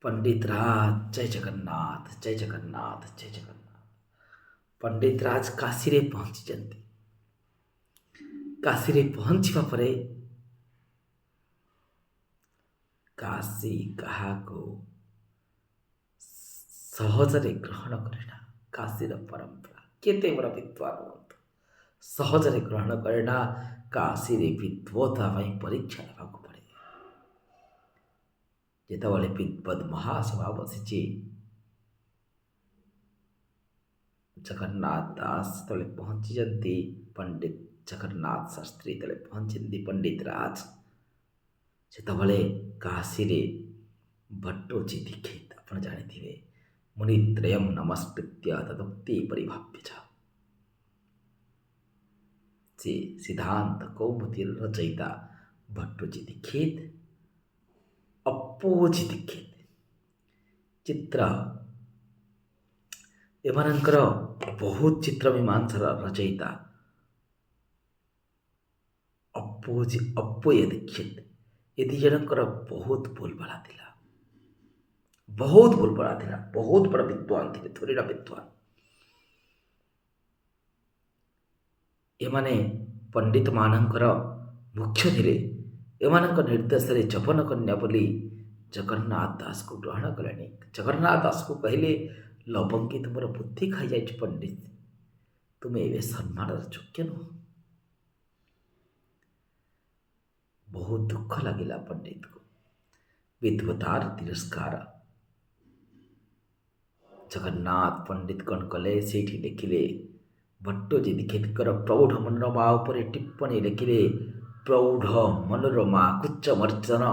पंडित राज जय जगन्नाथ जय जगन्नाथ जय जगन्नाथ। पंडित राज काशी रे पहुंची। काशी रे पहुंचवा परे काशी କାହାକୁ ସହଜରେ ଗ୍ରହଣ କରେନା। କାଶୀର ପରମ୍ପରା କେତେ ବଡ଼ ବିଦ୍ୱାନ ହୁଅନ୍ତୁ, ସହଜରେ ଗ୍ରହଣ କରେନା। କାଶୀରେ ବିଦ୍ୱତା ପାଇଁ ପରୀକ୍ଷା ନେବାକୁ ପଡ଼େ। ଯେତେବେଳେ ବିଦ୍ୱତ୍ ମହାସଭା ବସିଛି, ଜଗନ୍ନାଥ ଦାସ ଯେତେବେଳେ ପହଞ୍ଚିଛନ୍ତି, ପଣ୍ଡିତ ଜଗନ୍ନାଥ ଶାସ୍ତ୍ରୀ ଯେତେବେଳେ ପହଞ୍ଚିଛନ୍ତି, ପଣ୍ଡିତ ରାଜ ସେତେବେଳେ କାଶୀରେ ଭଟ୍ଟୋଜୀ ଦୀକ୍ଷିତ, ଆପଣ ଜାଣିଥିବେ, ମୁନିତ୍ରୟଂ ନମସ୍କୃତ୍ୟ ତଦୁକ୍ତି ପରିଭାବ୍ୟ। ସେ ସିଦ୍ଧାନ୍ତ କୌମୁଦୀର ରଚୟିତା ଭଟ୍ଟୋଜୀ ଦୀକ୍ଷିତ, ଅପ୍ପୋଜୀ ଦୀକ୍ଷିତ, ଚିତ୍ର ଏମାନଙ୍କର ବହୁତ ଚିତ୍ର ମୀମାଂସାର ରଚୟିତା ଅପ୍ପୋୟ ଦୀକ୍ଷିତ। ଏ ଦି ଜଣଙ୍କର ବହୁତ ଭୁଲଭାଲ ଥିଲା, ବହୁତ ଭୁଲଭାଲ ଥିଲା। ବହୁତ ବଡ଼ ବିଦ୍ୱାନ ଥିଲେ, ଥୋରିର ବିଦ୍ୱାନ। ଏମାନେ ପଣ୍ଡିତମାନଙ୍କର ମୁଖ୍ୟ ଥିଲେ। ଏମାନଙ୍କ ନିର୍ଦ୍ଦେଶରେ ଜପନ କନ୍ୟା ବୋଲି ଜଗନ୍ନାଥ ଦାସକୁ ଗ୍ରହଣ କଲେଣି। ଜଗନ୍ନାଥ ଦାସକୁ କହିଲେ, ଲବଙ୍ଗୀ ତୁମର ବୁଦ୍ଧି ଖାଇଯାଇଛି ପଣ୍ଡିତ, ତୁମେ ଏବେ ସମ୍ମାନର ଯୋଗ୍ୟ ନୁହଁ। ବହୁତ ଦୁଃଖ ଲାଗିଲା ପଣ୍ଡିତକୁ, ବିଦ୍ୱତାର ତିରସ୍କାର। ଜଗନ୍ନାଥ ପଣ୍ଡିତ କ'ଣ କଲେ, ସେଇଠି ଲେଖିଲେ, ଭଟ୍ଟୋଜୀ ଦୀକ୍ଷିତଙ୍କର ପ୍ରୌଢ଼ ମନୋରମା ଉପରେ ଟିପ୍ପଣୀ ଲେଖିଲେ, ପ୍ରୌଢ଼ ମନୋରମା କୁଚ ମର୍ଜନ,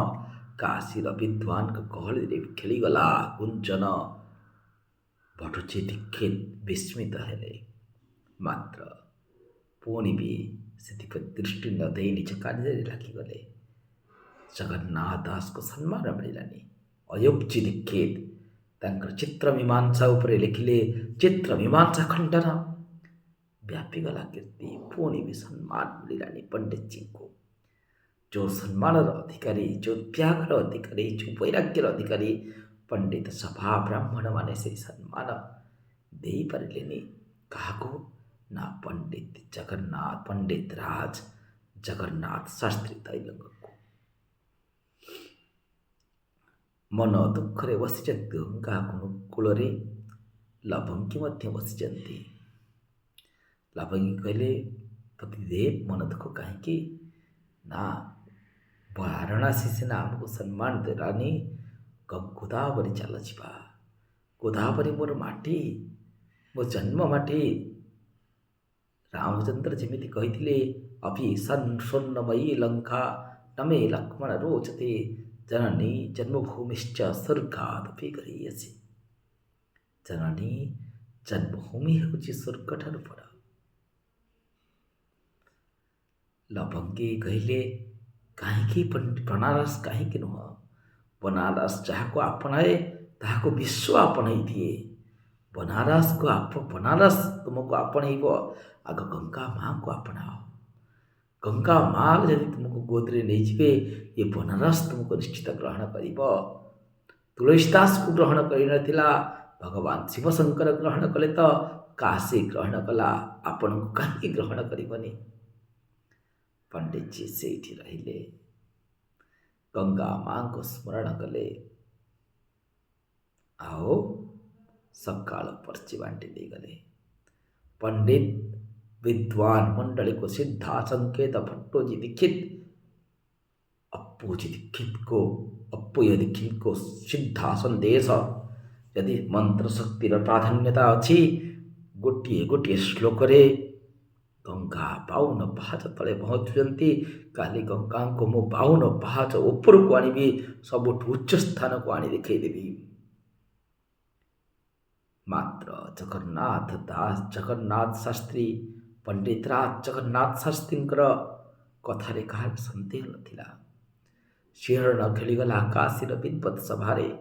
କାଶୀର ବିଦ୍ୱାନଙ୍କ ଗହଳିରେ ଖେଳିଗଲା ଗୁଞ୍ଜନ। ଭଟ୍ଟୋଜୀ ଦୀକ୍ଷିତ ବିସ୍ମିତ ହେଲେ, ମାତ୍ର ପୁଣି ବି ସେଥିପ୍ରତି ଦୃଷ୍ଟି ନ ଦେଇ ନିଜ କାର୍ଯ୍ୟରେ ଲାଗିଗଲେ। ଜଗନ୍ନାଥ ଦାସକୁ ସମ୍ମାନ ମିଳିଲାନି। ଅୟୋବଜୀ ଦୀକ୍ଷିତ ତାଙ୍କର ଚିତ୍ର ମୀମାଂସା ଉପରେ ଲେଖିଲେ, ଚିତ୍ର ମୀମାଂସା ଖଣ୍ଡନ। ବ୍ୟାପିଗଲା କୀର୍ତ୍ତି, ପୁଣି ବି ସମ୍ମାନ ମିଳିଲାନି ପଣ୍ଡିତଜୀଙ୍କୁ। ଯେଉଁ ସମ୍ମାନର ଅଧିକାରୀ, ଯେଉଁ ତ୍ୟାଗର ଅଧିକାରୀ, ଯେଉଁ ବୈରାଗ୍ୟର ଅଧିକାରୀ ପଣ୍ଡିତ ସଭା ବ୍ରାହ୍ମଣମାନେ ସେହି ସମ୍ମାନ ଦେଇପାରିଲେନି। କାହାକୁ? ନା ପଣ୍ଡିତ ଜଗନ୍ନାଥ, ପଣ୍ଡିତ ରାଜ ଜଗନ୍ନାଥ ଶାସ୍ତ୍ରୀ ତୈଲଙ୍ଗଙ୍କୁ। ମନ ଦୁଃଖରେ ବସିଛନ୍ତି ଗଙ୍ଗା କୂଳରେ ଲବଙ୍ଗୀ ମଧ୍ୟ ବସିଛନ୍ତି। ଲବଙ୍ଗୀ କହିଲେ, ପତିଦେବ ମନ ଦୁଃଖ କାହିଁକି? ନା ବାରାଣସୀ ସିନା ଆମକୁ ସମ୍ମାନ ଦେଲାନି, ଗୋଦାବରୀ ଚାଲ ଯିବା। ଗୋଦାବରୀ ମୋର ମାଟି, ମୋ ଜନ୍ମ ମାଟି। ରାମଚନ୍ଦ୍ର ଯେମିତି କହିଥିଲେ, ଅଭି ସ୍ୱର୍ଣ୍ଣମୟୀ ଲଙ୍କା ନମେ ଲକ୍ଷ୍ମଣ ରୋଚତେ, ଜନନୀ ଜନ୍ମଭୂମିଶ୍ଚ ସ୍ୱର୍ଗାଦପି ଗରୀୟସୀ। ଜନନୀ ଜନ୍ମଭୂମି ହେଉଛି ସ୍ୱର୍ଗଠାରୁ ବଡ଼। ଲବଙ୍ଗୀ କହିଲେ, କାହିଁକି ବନାରସ କାହିଁକି ନୁହଁ? ବନାରସ ଯାହାକୁ ଆପଣାଏ ତାହାକୁ ବିଶ୍ୱ ଆପଣାଇ ଦିଏ। ବନାରସ ତୁମକୁ ଆପଣେଇବ। ଆଗ ଗଙ୍ଗା ମାଆଙ୍କୁ ଆପଣାଅ। ଗଙ୍ଗା ମାଆ ଯଦି ତୁମକୁ ଗୋଦରେ ନେଇଯିବେ, ଏ ବନାରସ ତୁମକୁ ନିଶ୍ଚିତ ଗ୍ରହଣ କରିବ। ତୁଳସୀ ଦାସକୁ ଗ୍ରହଣ କରିନଥିଲା, ଭଗବାନ ଶିବଶଙ୍କର ଗ୍ରହଣ କଲେ ତ କାଶୀ ଗ୍ରହଣ କଲା, ଆପଣଙ୍କୁ କାହିଁକି ଗ୍ରହଣ କରିବନି? ପଣ୍ଡିତଜୀ ସେଇଠି ରହିଲେ, ଗଙ୍ଗା ମାଆଙ୍କୁ ସ୍ମରଣ କଲେ, ଆଉ ସକାଳ ପର୍ଚି ବାଣ୍ଟି ଦେଇଗଲେ। ପଣ୍ଡିତ विद्वान मंडली को सिद्धा संकेत भट्टोजी दीक्षित अप्पोय दीक्षित को सिद्धा संदेश। यदि मंत्र शक्तिर प्राधान्यता अच्छी, गोटे गोटे श्लोक रे गंगा 52 पाहाच तले पहुँचुंती। काली गंगा को मु 52 पाहाच ऊपर को आनी, सबुठ उच्च स्थान को आनी देखदेवी। मात्र जगन्नाथ शास्त्री, पंडित राज जगन्नाथ शास्त्रींकर कथारे कहार सन्देह नथिला। शिहरण खेलीगला काशीर विद्वत सभारे।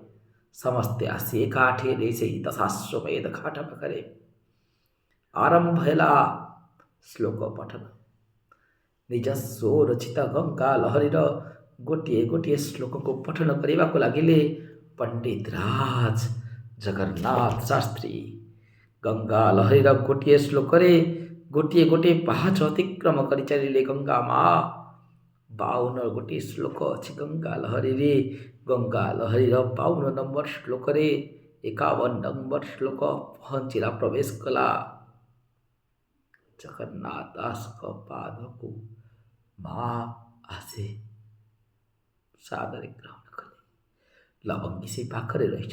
समस्ते आसी एकाठे से दशाश्वमेध घाट पाखरे आरंभ है श्लोक पठन। निज स्वरचित गंगा लहरीर गोटे गोटे श्लोक को पठन करने को लगिले। पंडित राज जगन्नाथ शास्त्री गंगा लहरीर गोटे श्लोकरे गोटे गोटे पाहाच अतिक्रम कर चलिले गंगा माँ। 52 गोटे श्लोक अच्छी गंगा लहरी गंगा लहरीर 52 नंबर श्लोकरे 51 नंबर श्लोक पहुँचला प्रवेश कला जगन्नाथ दास पाद को माँ आसे सादरे ग्रहण कले। लवंगी से पाखरे रही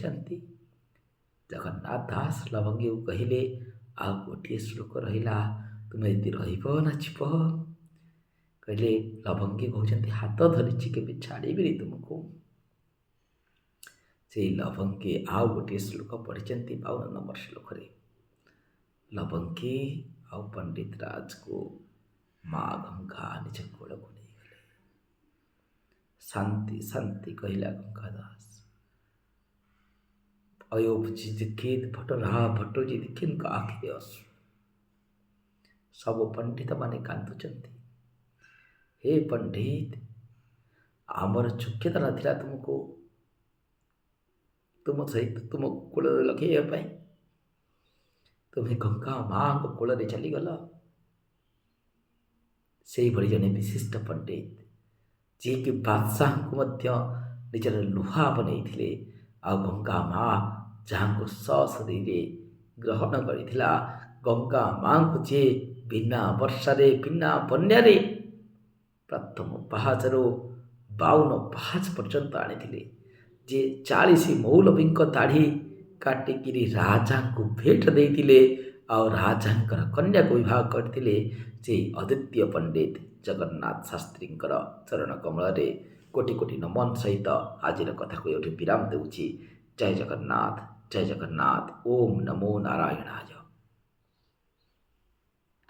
जगन्नाथ दास लवंगी को कहले आ गोटे श्लोक रहा तुम यदि रचप कहले लवंगी कहते हाथ धरी के छाड़बी तुमको से लवंगी आउ गोटे श्लोक पढ़ी 52 नंबर श्लोक लवंगी आउ पंडित राज को माँ गंगा निज कोल को नहीं गले। शांति शांति कहला गंगा दास अयोप जी दीक्षित भट्टराहा भट्ट जी दीक्षित आखिरे असु सब पंडित माने कांदुचंती। हे पंडित आमर योग्यता नाथिला तुमको तुम सहित तुम कूल लगे तुम्हें गंगा माँ को कूल चलीगल। से भली जने विशिष्ट पंडित जी कि बादशाह को निजर लुहा बनई आ गंगा माँ जहाँ को ससदी ग्रहण करिथिला गंगा माँ को जे बिना वर्षारे बिना बन्यारे प्रथम पाहाचरू 52 पाहाच पर्यंत आनी जे 40 मौलवी दाढ़ी काटिकी राजा को भेट देते आ राजा कन्या को विवाह करते जे अद्वितीय पंडित जगन्नाथ शास्त्री चरण कमल कोटि कोटि नमन सहित आज कथा को ये विराम देउछि। जय जगन्नाथ ओम नमो नारायणाय।